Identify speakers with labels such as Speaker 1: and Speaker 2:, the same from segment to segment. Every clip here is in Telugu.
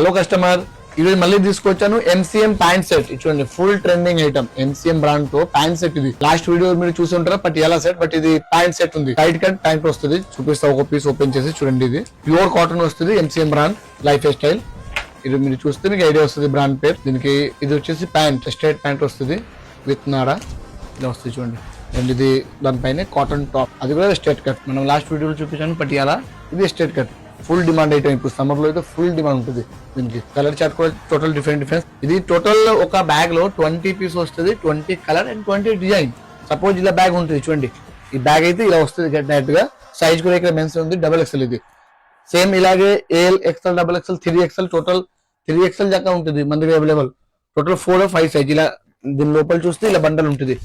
Speaker 1: హలో కస్టమర్, ఈరోజు మళ్ళీ తీసుకొచ్చాను ఎంసీఎం ప్యాంట్ సెట్. చూడండి, full trending item MCM brand తో ప్యాంట్ సెట్. ఇది లాస్ట్ వీడియో మీరు చూసి ఉంటారా పటియాలా సెట్, బట్ ఇది ప్యాంట్ సెట్ ఉంది. టైట్ కట్ ప్యాంట్ వస్తుంది. చూపిస్తా, ఒక పీస్ ఓపెన్ చేసి చూడండి. ఇది ప్యూర్ కాటన్ వస్తుంది. MCM brand life style. ఇది మీరు చూస్తే మీకు ఐడియా వస్తుంది బ్రాండ్ పేరు. దీనికి ఇది వచ్చేసి ప్యాంట్, స్ట్రైట్ ప్యాంట్ వస్తుంది విత్ నాడా ఇలా వస్తుంది చూడండి. అండ్ ఇది దానిపైన కాటన్ టాప్, అది కూడా స్ట్రైట్ కట్. మనం లాస్ట్ వీడియోలో చూపించాను పటియాలా, ఇది straight cut. Full demand item. ఇప్పుడు సమ్మర్ లో అయితే ఫుల్ డిమాండ్ ఉంటుంది దీనికి. కలర్ చార్ట్ కూడా టోటల్ డిఫరెంట్. ఇది టోటల్ ఒక బ్యాగ్ లో 20 పీస్ వస్తుంది. 20 కలర్ అండ్ 20 డిజైన్. సపోజ్ ఇలా బ్యాగ్ ఉంటుంది చూడండి. ఈ బ్యాగ్ అయితే ఇలా వస్తుంది డైరెక్ట్ గా. సైజ్ కూడా ఇక్కడ మెన్షన్ ఉంది, XXL. ఇది సేమ్ ఇలాగే AL, XL, XXL, 3XL, total 3XL దాకా ఉంటుంది మన దగ్గర అవైలబుల్. Total 4 or 5 size. ఇలా దీని లోపల చూస్తే ఇలా బండల్ ఉంటుంది.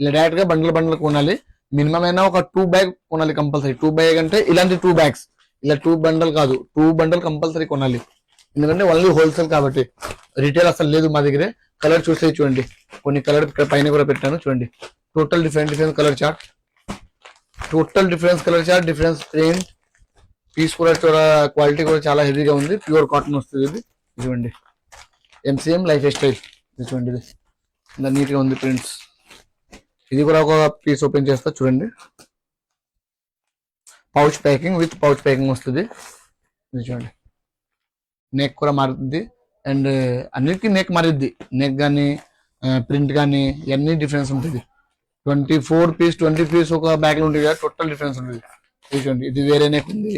Speaker 1: ఇలా డైరెక్ట్ గా బండల్ కొనాలి. మినిమం అయినా ఒక 2 బ్యాగ్ కొనాలి కంపల్సరీ. 2 బ్యాగ్ అంటే ఇలాంటి 2 బ్యాగ్స్, ఇలా 2 బండల్ కాదు, 2 బండల్ కంపల్సరీ కొనాలి. ఎందుకంటే ఓన్లీ హోల్సేల్ కాబట్టి, రీటైల్ అసలు లేదు మా దగ్గరే. కలర్ చూస్తే చూడండి, కొన్ని కలర్ పైన కూడా పెట్టాను చూడండి. Total different colour chart, difference print. Piece కూడా క్వాలిటీ కూడా చాలా హెవీగా ఉంది. ప్యూర్ కాటన్ వస్తుంది. ఇది చూడండి, ఎంసీఎం లైఫ్ స్టైల్. ఇది చూడండి, ఇది ఇంత నీట్ గా ఉంది ప్రింట్స్. ఇది కూడా ఒక పీస్ ఓపెన్ చేస్తా చూడండి. Pouch packing with pouch packing వస్తుంది. ఇది చూడండి, నెక్ కూడా మారుతుంది. అండ్ అన్నిటికీ నెక్ మారిద్ది. నెక్ కానీ ప్రింట్ కానీ ఇవన్నీ డిఫరెన్స్ ఉంటుంది. 24 పీస్ 20 పీస్ ఒక బ్యాగ్ లో ఉంటుంది కదా, టోటల్ డిఫరెన్స్ ఉంటుంది. ఇది చూడండి, ఇది వేరే నెక్ ఉంది,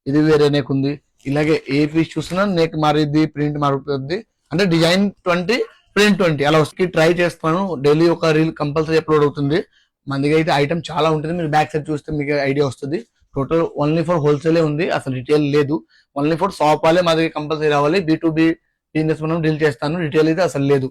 Speaker 1: ఇది వేరే నెక్ ఉంది. ఇలాగే ఏ పీస్ చూసినా నెక్ మారిద్ది, ప్రింట్ మారుతుంది. అంటే డిజైన్ 20, ప్రింట్ 20 అలా వస్తుంది. ట్రై చేస్తాను. డైలీ ఒక రీల్ కంపల్సరీ అప్లోడ్ అవుతుంది. మన దగ్గర అయితే ఐటమ్ చాలా ఉంటుంది. మీరు బ్యాక్ సైడ్ చూస్తే మీకు ఐడియా వస్తుంది. టోటల్ ఓన్లీ ఫర్ హోల్సేలే ఉంది, అసలు రిటైల్ లేదు. ఓన్లీ ఫర్ షాప్ వాళ్ళే మా దగ్గర కంపల్సరీ రావాలి. B2B బిజినెస్ మనం డీల్ చేస్తాను. రిటైల్ అయితే అసలు లేదు.